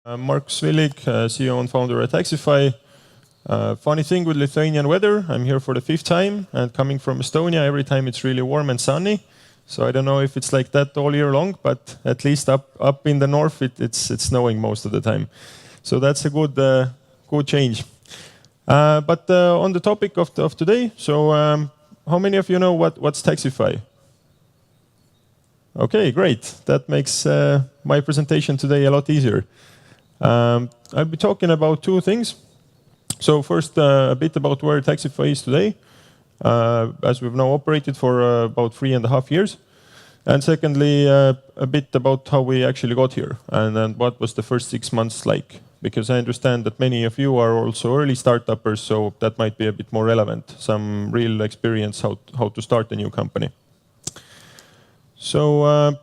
I'm Markus Vilig, CEO and founder at Taxify. Funny thing with Lithuanian weather, I'm here for the 5th time, and coming from Estonia, every time it's really warm and sunny. So I don't know if it's like that all year long, but at least up in the north, it's snowing most of the time. So that's a good change. But on the topic of today, so how many of you know what's Taxify? Okay, great. That makes my presentation today a lot easier. I'll be talking about two things. So first, a bit about where Taxify is today, as we've now operated for about 3.5 years. And secondly, a bit about how we actually got here and what was the first 6 months like. Because I understand that many of you are also early startuppers, so that might be a bit more relevant, some real experience how to start a new company. So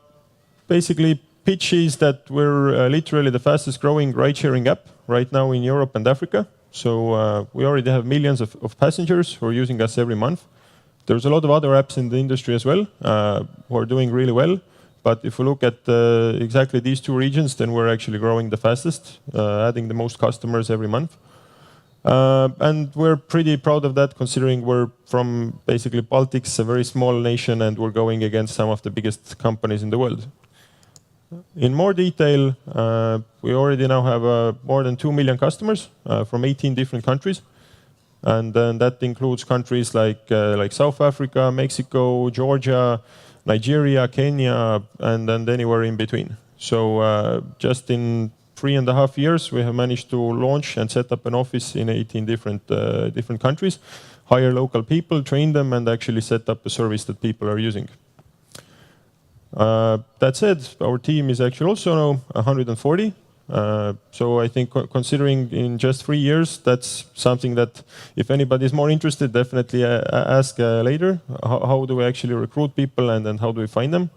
basically, pitch is that we're literally the fastest growing ride-sharing app right now in Europe and Africa. So we already have millions of passengers who are using us every month. There's a lot of other apps in the industry as well who are doing really well. But if we look at exactly these two regions, then we're actually growing the fastest, adding the most customers every month. And we're pretty proud of that, considering we're from basically Baltics, a very small nation, and we're going against some of the biggest companies in the world. In more detail, we already now have more than 2 million customers from 18 different countries. And then that includes countries like South Africa, Mexico, Georgia, Nigeria, Kenya, and anywhere in between. So just in 3.5 years, we have managed to launch and set up an office in 18 different countries, hire local people, train them, and actually set up a service that people are using. That said, our team is actually also now 140. So I think considering in just 3 years, that's something that if anybody is more interested, definitely ask later. How do we actually recruit people and then how do we find them?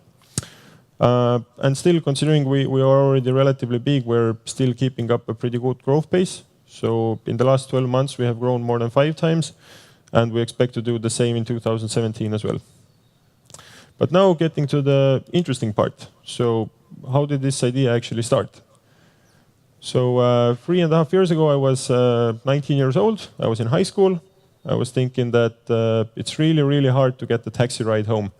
And still, considering we are already relatively big, we're still keeping up a pretty good growth pace. So in the last 12 months, we have grown more than 5 times, and we expect to do the same in 2017 as well. But now getting to the interesting part. So how did this idea actually start? So 3.5 years ago, I was 19 years old. I was in high school. I was thinking that it's really, really hard to get the taxi ride home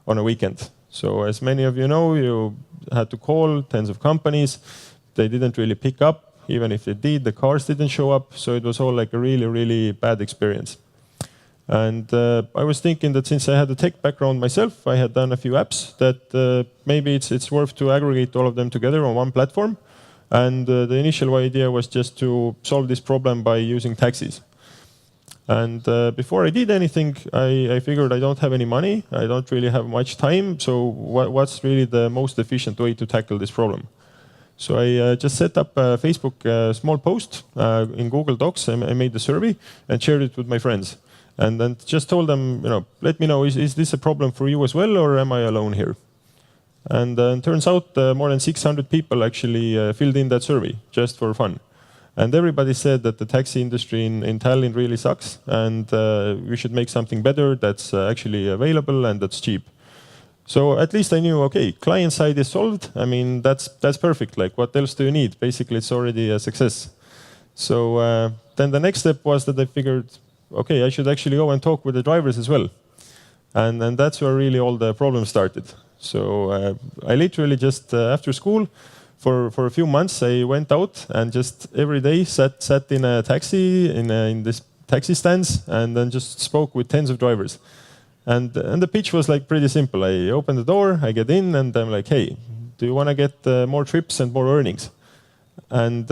on a weekend. So as many of you know, you had to call tens of companies. They didn't really pick up. Even if they did, the cars didn't show up. So it was all like a really, really bad experience. And I was thinking that since I had a tech background myself, I had done a few apps that maybe it's worth to aggregate all of them together on one platform. And the initial idea was just to solve this problem by using taxis. And before I did anything, I figured I don't have any money. I don't really have much time. So what's really the most efficient way to tackle this problem? So I just set up a Facebook small post in Google Docs. I made the survey and shared it with my friends. And then just told them, let me know, is this a problem for you as well, or am I alone here? And it turns out more than 600 people actually filled in that survey just for fun. And everybody said that the taxi industry in Tallinn really sucks, and we should make something better that's actually available and that's cheap. So at least I knew, okay, client side is solved. I mean, that's perfect. Like, what else do you need? Basically, it's already a success. So then the next step was that I figured, okay, I should actually go and talk with the drivers as well. And that's where really all the problems started. So I literally just, after school, for a few months, I went out and just every day sat in a taxi, in this taxi stands, and then just spoke with tens of drivers. And the pitch was like pretty simple. I open the door, I get in, and I'm like, hey, do you want to get more trips and more earnings? And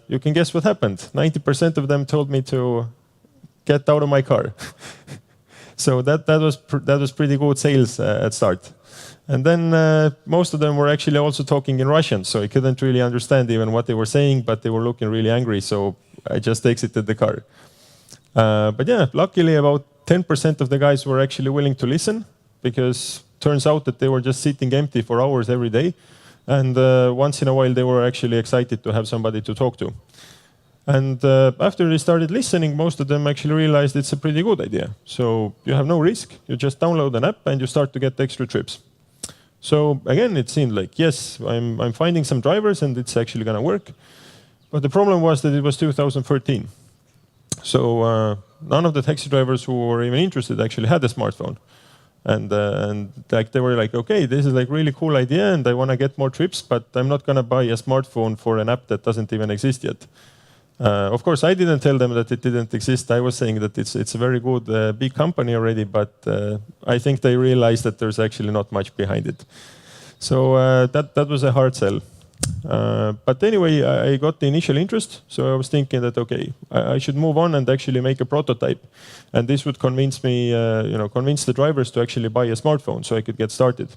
you can guess what happened. 90% of them told me to get out of my car. So that was pretty good sales at start. And then most of them were actually also talking in Russian, so I couldn't really understand even what they were saying, but they were looking really angry, so I just exited the car. But yeah, luckily about 10% of the guys were actually willing to listen, because turns out that they were just sitting empty for hours every day. And once in a while, they were actually excited to have somebody to talk to. And after they started listening, most of them actually realized it's a pretty good idea. So you have no risk. You just download an app and you start to get extra trips. So again, it seemed like, yes, I'm finding some drivers and it's actually going to work. But the problem was that it was 2013. So none of the taxi drivers who were even interested actually had a smartphone. And like they were like, okay, this is like really cool idea and I want to get more trips, but I'm not going to buy a smartphone for an app that doesn't even exist yet. Of course, I didn't tell them that it didn't exist. I was saying that it's a very good big company already, but I think they realized that there's actually not much behind it. So that was a hard sell. But anyway, I got the initial interest, so I was thinking that okay, I should move on and actually make a prototype, and this would convince me, convince the drivers to actually buy a smartphone, so I could get started.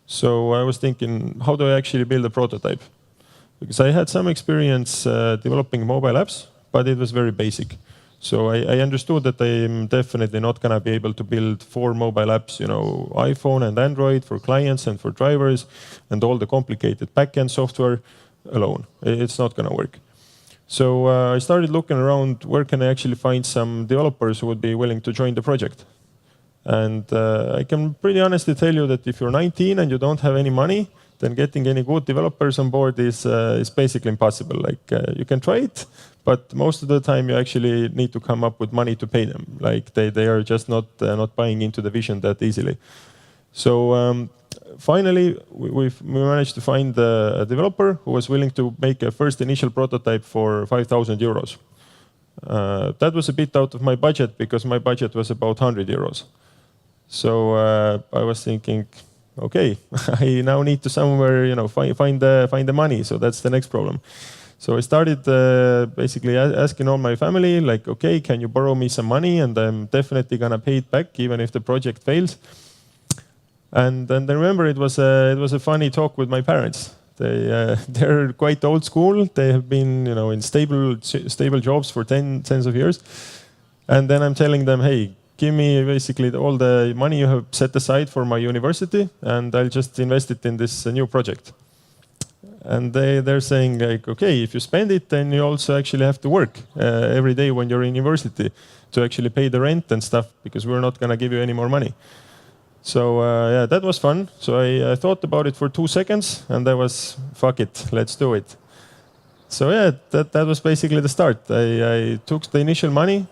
So I was thinking, how do I actually build a prototype? Because I had some experience developing mobile apps, but it was very basic. So I understood that I'm definitely not going to be able to build 4 mobile apps, iPhone and Android for clients and for drivers, and all the complicated backend software alone. It's not going to work. So I started looking around, where can I actually find some developers who would be willing to join the project. And I can pretty honestly tell you that if you're 19 and you don't have any money, then getting any good developers on board is basically impossible. Like you can try it, but most of the time you actually need to come up with money to pay them. Like they are just not buying into the vision that easily. So finally, we managed to find a developer who was willing to make a first initial prototype for 5,000 euros. That was a bit out of my budget because my budget was about 100 euros. So I was thinking, okay, I now need to somewhere, find the money. So that's the next problem. So I started basically asking all my family, like, okay, can you borrow me some money? And I'm definitely gonna pay it back, even if the project fails. And then I remember it was a funny talk with my parents. They're quite old school. They have been, in stable jobs for tens of years. And then I'm telling them, hey, give me basically all the money you have set aside for my university, and I'll just invest it in this new project. And they're saying like, okay, if you spend it, then you also actually have to work every day when you're in university to actually pay the rent and stuff, because we're not going to give you any more money. So yeah, that was fun. So I thought about it for 2 seconds, and I was, fuck it, let's do it. So yeah, that was basically the start. I took the initial money.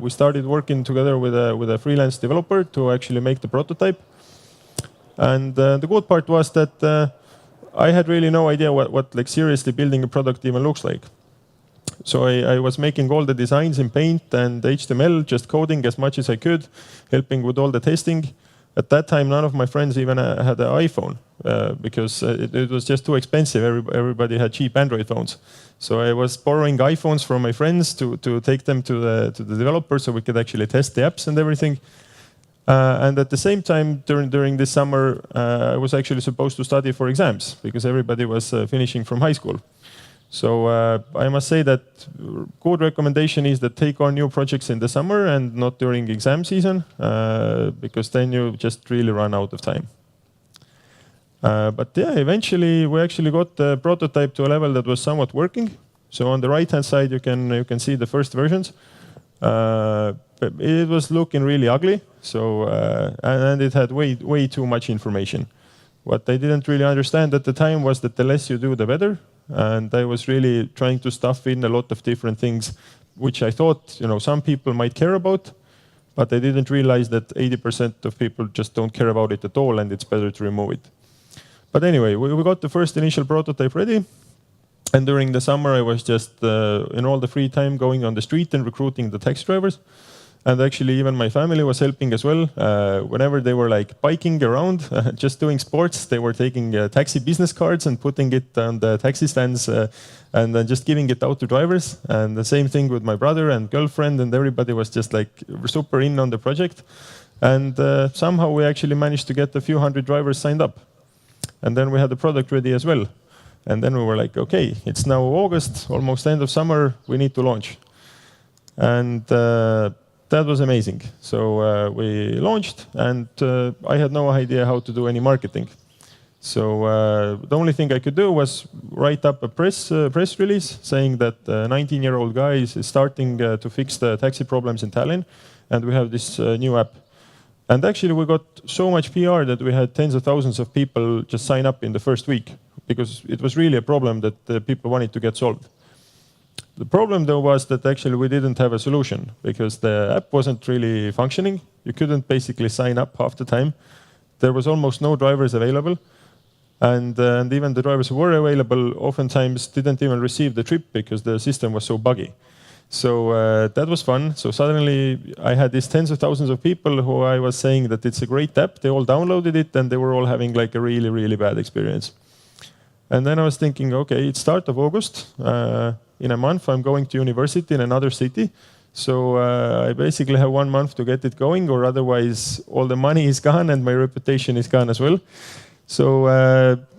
We started working together with a freelance developer to actually make the prototype. And the good part was that I had really no idea what like seriously building a product even looks like. So I was making all the designs in Paint and HTML, just coding as much as I could, helping with all the testing. At that time, none of my friends even had an iPhone because it was just too expensive. Everybody had cheap Android phones. So I was borrowing iPhones from my friends to take them to the developer so we could actually test the apps and everything. And at the same time, during this summer, I was actually supposed to study for exams because everybody was finishing from high school. So I must say that good recommendation is that take on new projects in the summer and not during exam season, because then you just really run out of time. But yeah, eventually we actually got the prototype to a level that was somewhat working. So on the right-hand side, you can see the first versions. It was looking really ugly, so and it had way too much information. What I didn't really understand at the time was that the less you do, the better. And I was really trying to stuff in a lot of different things, which I thought, some people might care about, but I didn't realize that 80% of people just don't care about it at all, and it's better to remove it. But anyway, we got the first initial prototype ready. And during the summer, I was just in all the free time going on the street and recruiting the taxi drivers. And actually, even my family was helping as well. Whenever they were like biking around, just doing sports, they were taking taxi business cards and putting it on the taxi stands and then just giving it out to drivers. And the same thing with my brother and girlfriend, and everybody was just like super in on the project. And somehow we actually managed to get a few hundred drivers signed up. And then we had the product ready as well. And then we were like, okay, it's now August, almost end of summer, we need to launch. And that was amazing. So we launched, and I had no idea how to do any marketing. So the only thing I could do was write up a press release saying that a 19-year-old guy is starting to fix the taxi problems in Tallinn, and we have this new app. And actually, we got so much PR that we had tens of thousands of people just sign up in the first week, because it was really a problem that people wanted to get solved. The problem though was that actually we didn't have a solution because the app wasn't really functioning. You couldn't basically sign up half the time. There was almost no drivers available. And even the drivers who were available oftentimes didn't even receive the trip because the system was so buggy. So that was fun. So suddenly I had these tens of thousands of people who I was saying that it's a great app. They all downloaded it and they were all having like a really, really bad experience. And then I was thinking, okay, it's start of August. In a month, I'm going to university in another city. So I basically have 1 month to get it going, or otherwise all the money is gone and my reputation is gone as well. So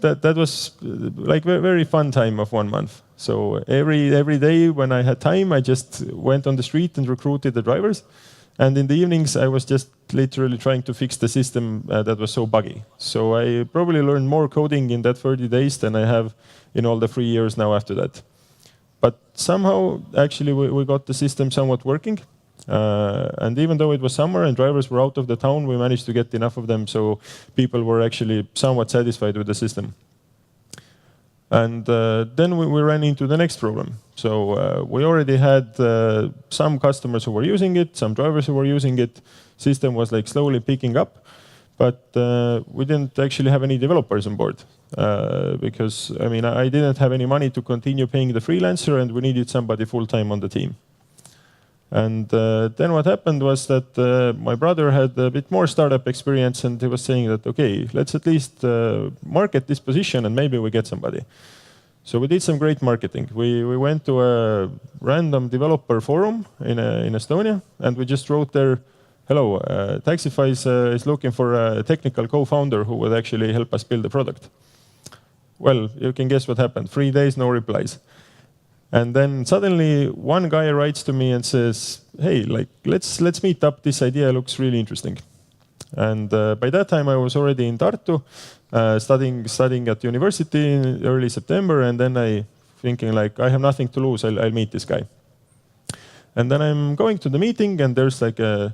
that was like a very fun time of 1 month. So every day when I had time, I just went on the street and recruited the drivers. And in the evenings, I was just literally trying to fix the system that was so buggy. So I probably learned more coding in that 30 days than I have in all the 3 years now after that. But somehow, actually, we got the system somewhat working. And even though it was summer and drivers were out of the town, we managed to get enough of them so people were actually somewhat satisfied with the system. And then we ran into the next problem. So we already had some customers who were using it, some drivers who were using it. System was like slowly picking up, but we didn't actually have any developers on board because I mean I didn't have any money to continue paying the freelancer, and we needed somebody full-time on the team. And then what happened was that my brother had a bit more startup experience, and he was saying that, okay, let's at least market this position and maybe we get somebody. So we did some great marketing. We went to a random developer forum in Estonia, and we just wrote there, hello, Taxify is looking for a technical co-founder who would actually help us build the product. Well, you can guess what happened. 3 days, no replies. And then suddenly one guy writes to me and says, hey, like let's meet up. This idea looks really interesting. And by that time I was already in Tartu, studying at university in early September. And then I thinking like, I have nothing to lose. I'll meet this guy. And then I'm going to the meeting, and there's like a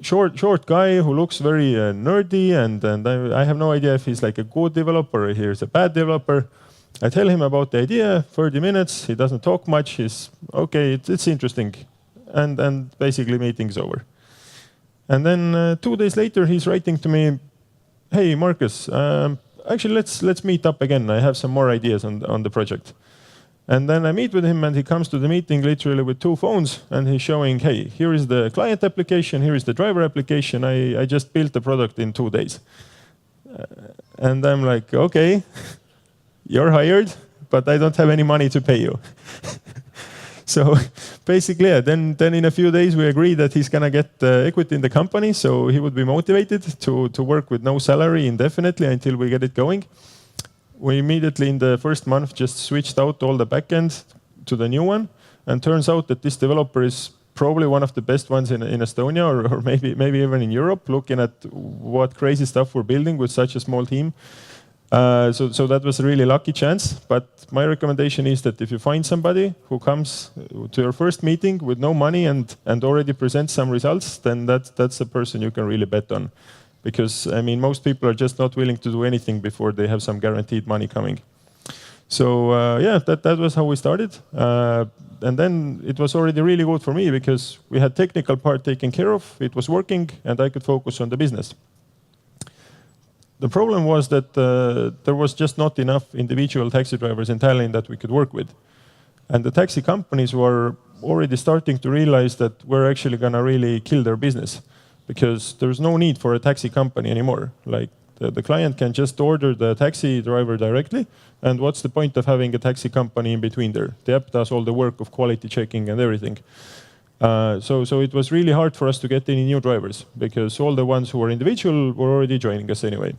short guy who looks very nerdy. And I have no idea if he's like a good developer or he's a bad developer. I tell him about the idea, 30 minutes, he doesn't talk much, he's, okay, it's interesting. And basically meeting's over. And then 2 days later, he's writing to me, hey, Markus, actually let's meet up again. I have some more ideas on the project. And then I meet with him and he comes to the meeting literally with 2 phones and he's showing, hey, here is the client application, here is the driver application. I just built the product in 2 days. And I'm like, okay. You're hired, but I don't have any money to pay you. So basically, yeah, then in a few days, we agreed that he's going to get equity in the company. So he would be motivated to work with no salary indefinitely until we get it going. We immediately in the first month just switched out all the backend to the new one. And turns out that this developer is probably one of the best ones in Estonia or maybe even in Europe, looking at what crazy stuff we're building with such a small team. So that was a really lucky chance, but my recommendation is that if you find somebody who comes to your first meeting with no money and already presents some results, then that's a person you can really bet on. Because, I mean, most people are just not willing to do anything before they have some guaranteed money coming. So yeah, that was how we started. And then it was already really good for me because we had technical part taken care of, it was working, and I could focus on the business. The problem was that there was just not enough individual taxi drivers in Tallinn that we could work with. And the taxi companies were already starting to realize that we're actually going to really kill their business because there's no need for a taxi company anymore. Like the client can just order the taxi driver directly. And what's the point of having a taxi company in between there? The app does all the work of quality checking and everything. So it was really hard for us to get any new drivers because all the ones who were individual were already joining us anyway.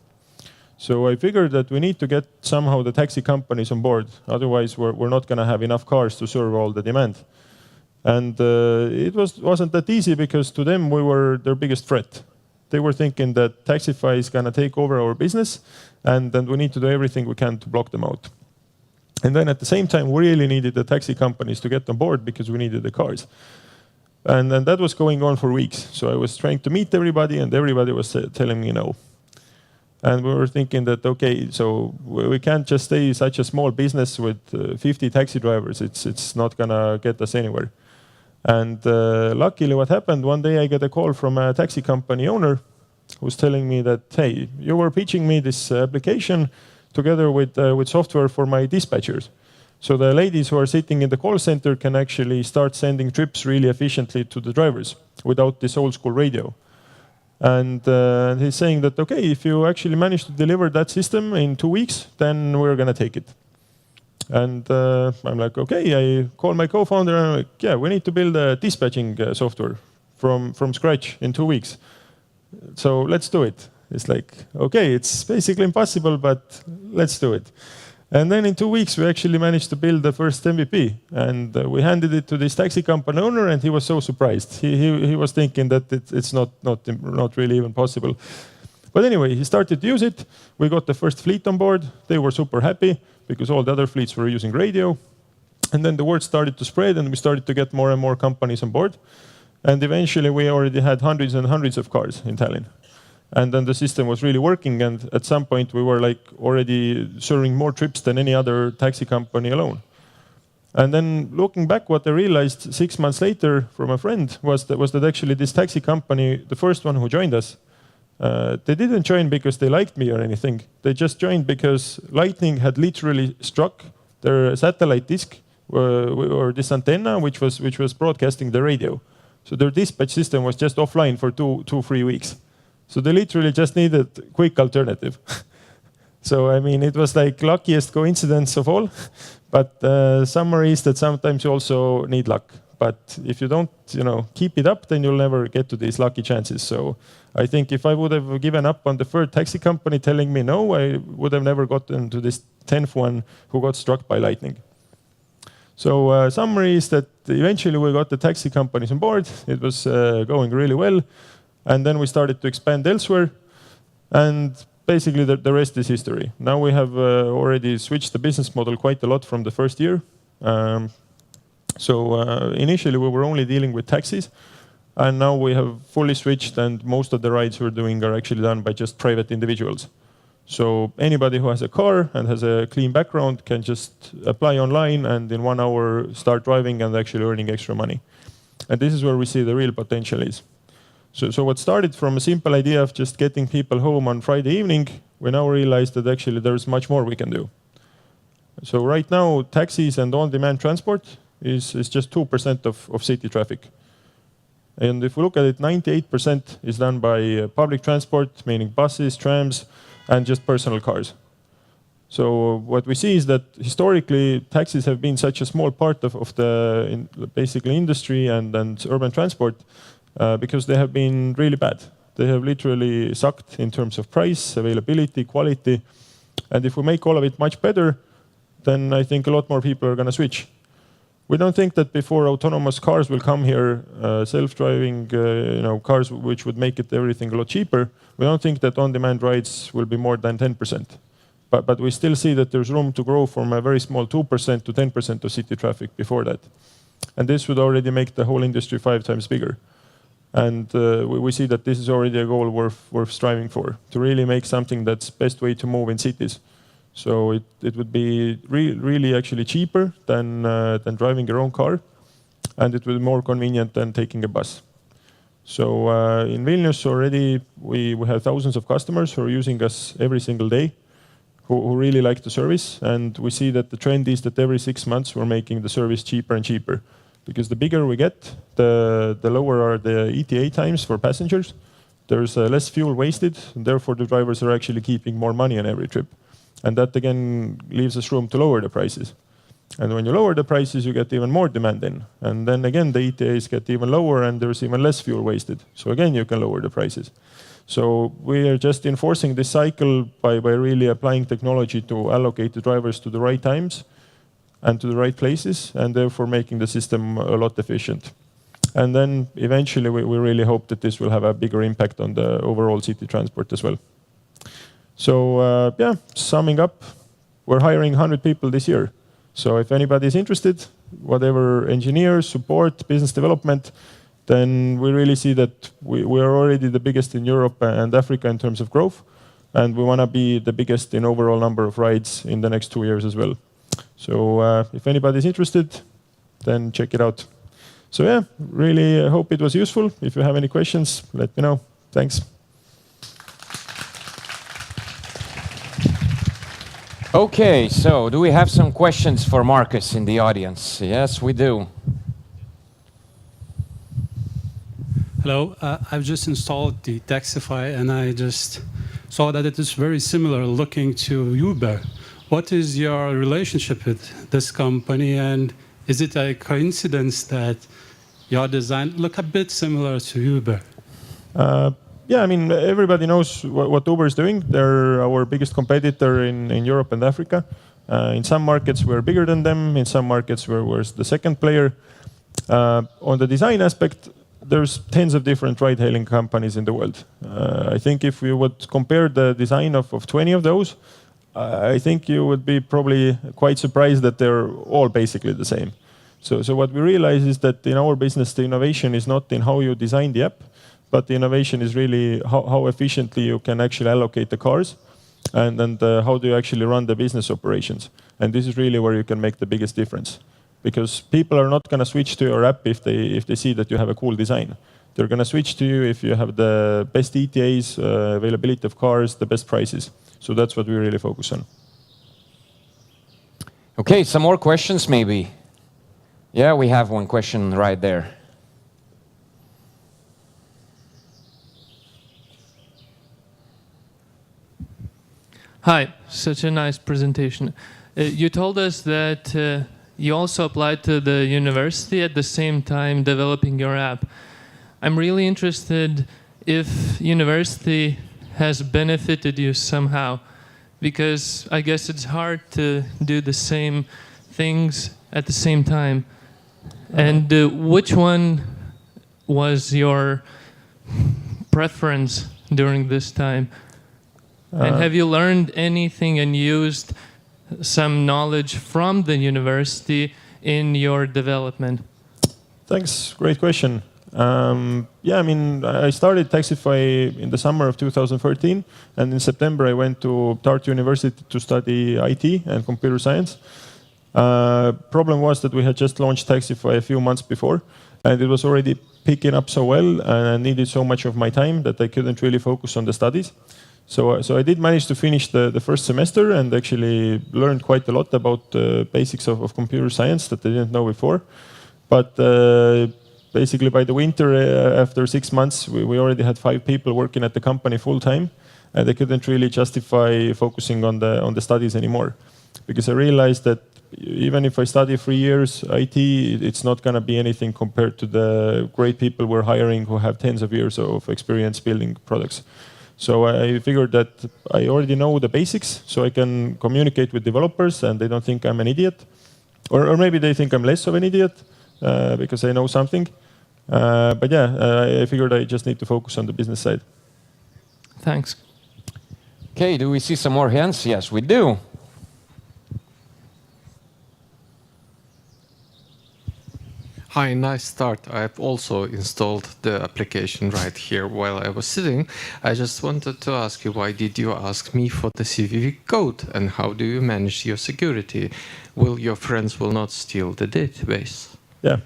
So I figured that we need to get somehow the taxi companies on board. Otherwise, we're not going to have enough cars to serve all the demand. And it wasn't that easy because to them, we were their biggest threat. They were thinking that Taxify is going to take over our business and we need to do everything we can to block them out. And then at the same time, we really needed the taxi companies to get on board because we needed the cars. And then that was going on for weeks. So I was trying to meet everybody and everybody was telling me no. And we were thinking that, okay, so we can't just stay such a small business with 50 taxi drivers. It's not gonna get us anywhere. And luckily what happened, one day I get a call from a taxi company owner who's telling me that, hey, you were pitching me this application together with software for my dispatchers. So the ladies who are sitting in the call center can actually start sending trips really efficiently to the drivers without this old school radio. And he's saying that, okay, if you actually manage to deliver that system in 2 weeks, then we're gonna take it. And I'm like, okay, I call my co-founder and I'm like, yeah, we need to build a dispatching software from scratch in 2 weeks. So let's do it. It's like, okay, it's basically impossible, but let's do it. And then in 2 weeks, we actually managed to build the first MVP. And we handed it to this taxi company owner, and he was so surprised. He was thinking that it's not really even possible. But anyway, he started to use it. We got the first fleet on board. They were super happy because all the other fleets were using radio. And then the word started to spread, and we started to get more and more companies on board. And eventually, we already had hundreds and hundreds of cars in Tallinn. And then the system was really working, and at some point we were like already serving more trips than any other taxi company alone. And then looking back, what I realized 6 months later from a friend was that actually this taxi company, the first one who joined us, they didn't join because they liked me or anything. They just joined because lightning had literally struck their satellite disk or this antenna, which was broadcasting the radio. So their dispatch system was just offline for 3 weeks. So they literally just needed a quick alternative. So, I mean, it was like luckiest coincidence of all. But summary is that sometimes you also need luck. But if you don't, keep it up, then you'll never get to these lucky chances. So I think if I would have given up on the third taxi company telling me no, I would have never gotten to this 10th one who got struck by lightning. So summary is that eventually we got the taxi companies on board. It was going really well. And then we started to expand elsewhere. And basically the rest is history. Now we have already switched the business model quite a lot from the first year. So initially we were only dealing with taxis. And now we have fully switched, and most of the rides we're doing are actually done by just private individuals. So anybody who has a car and has a clean background can just apply online and in 1 hour start driving and actually earning extra money. And this is where we see the real potential is. So what started from a simple idea of just getting people home on Friday evening, we now realize that actually there's much more we can do. So right now, taxis and on-demand transport is just 2% of city traffic. And if we look at it, 98% is done by public transport, meaning buses, trams, and just personal cars. So what we see is that historically, taxis have been such a small part of the basically industry and urban transport because they have been really bad. They have literally sucked in terms of price, availability, quality. And if we make all of it much better, then I think a lot more people are going to switch. We don't think that before autonomous cars will come here, self-driving cars which would make it everything a lot cheaper, we don't think that on-demand rides will be more than 10%. But we still see that there's room to grow from a very small 2% to 10% of city traffic before that. And this would already make the whole industry 5 times bigger. And we see that this is already a goal worth striving for, to really make something that's best way to move in cities. So it would be really actually cheaper than driving your own car, and it would be more convenient than taking a bus. So in Vilnius already we have thousands of customers who are using us every single day, who really like the service, and we see that the trend is that every 6 months we're making the service cheaper and cheaper. Because the bigger we get, the lower are the ETA times for passengers. There's less fuel wasted, and therefore the drivers are actually keeping more money on every trip. And that again leaves us room to lower the prices. And when you lower the prices, you get even more demand in. And then again, the ETAs get even lower and there's even less fuel wasted. So again, you can lower the prices. So we are just enforcing this cycle by really applying technology to allocate the drivers to the right times and to the right places, and therefore making the system a lot efficient. And then eventually we really hope that this will have a bigger impact on the overall city transport as well. So yeah, summing up, we're hiring 100 people this year. So if anybody is interested, whatever engineers, support, business development, then we really see that we are already the biggest in Europe and Africa in terms of growth. And we want to be the biggest in overall number of rides in the next 2 years as well. So if anybody's interested, then check it out. So yeah, really hope it was useful. If you have any questions, let me know. Thanks. Okay, so do we have some questions for Markus in the audience? Yes, we do. Hello, I've just installed the Taxify and I just saw that it is very similar looking to Uber. What is your relationship with this company, and is it a coincidence that your design look a bit similar to Uber? Yeah, I mean, everybody knows what Uber is doing. They're our biggest competitor in Europe and Africa. In some markets, we're bigger than them. In some markets, we're the second player. On the design aspect, there's tens of different ride-hailing companies in the world. I think if we would compare the design of 20 of those, I think you would be probably quite surprised that they're all basically the same. So what we realize is that in our business, the innovation is not in how you design the app, but the innovation is really how efficiently you can actually allocate the cars and how do you actually run the business operations. And this is really where you can make the biggest difference. Because people are not going to switch to your app if they see that you have a cool design. They're going to switch to you if you have the best ETAs, availability of cars, the best prices. So that's what we really focus on. Okay, some more questions maybe. Yeah, we have one question right there. Hi, such a nice presentation. You told us that you also applied to the university at the same time developing your app. I'm really interested if university has benefited you somehow, because I guess it's hard to do the same things at the same time. And which one was your preference during this time? And have you learned anything and used some knowledge from the university in your development? Thanks, great question. Yeah, I mean, I started Taxify in the summer of 2013, and in September I went to Tartu University to study IT and computer science. Problem was that we had just launched Taxify a few months before, and it was already picking up so well, and I needed so much of my time that I couldn't really focus on the studies. So I did manage to finish the first semester and actually learned quite a lot about the basics of computer science that I didn't know before. But basically by the winter, after 6 months, we already had 5 people working at the company full time, and I couldn't really justify focusing on the studies anymore. Because I realized that even if I study 3 years IT, it's not going to be anything compared to the great people we're hiring who have tens of years of experience building products. So I figured that I already know the basics, so I can communicate with developers and they don't think I'm an idiot. Or maybe they think I'm less of an idiot because I know something. But yeah, I figured I just need to focus on the business side. Thanks. Okay, do we see some more hands? Yes, we do. Hi, nice start. I've also installed the application right here while I was sitting. I just wanted to ask you, why did you ask me for the CVV code, and how do you manage your security? Will your friends will not steal the database? Yeah.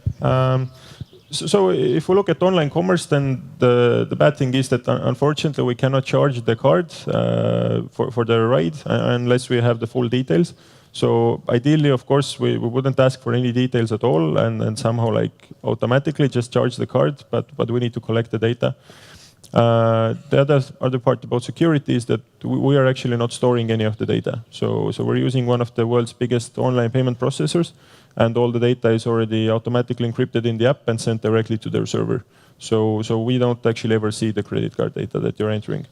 So if we look at online commerce, then the bad thing is that unfortunately we cannot charge the card for the ride unless we have the full details. So ideally, of course, we wouldn't ask for any details at all and somehow like automatically just charge the card, but we need to collect the data. The other part about security is that we are actually not storing any of the data. So we're using one of the world's biggest online payment processors, and all the data is already automatically encrypted in the app and sent directly to their server. So we don't actually ever see the credit card data that you're entering.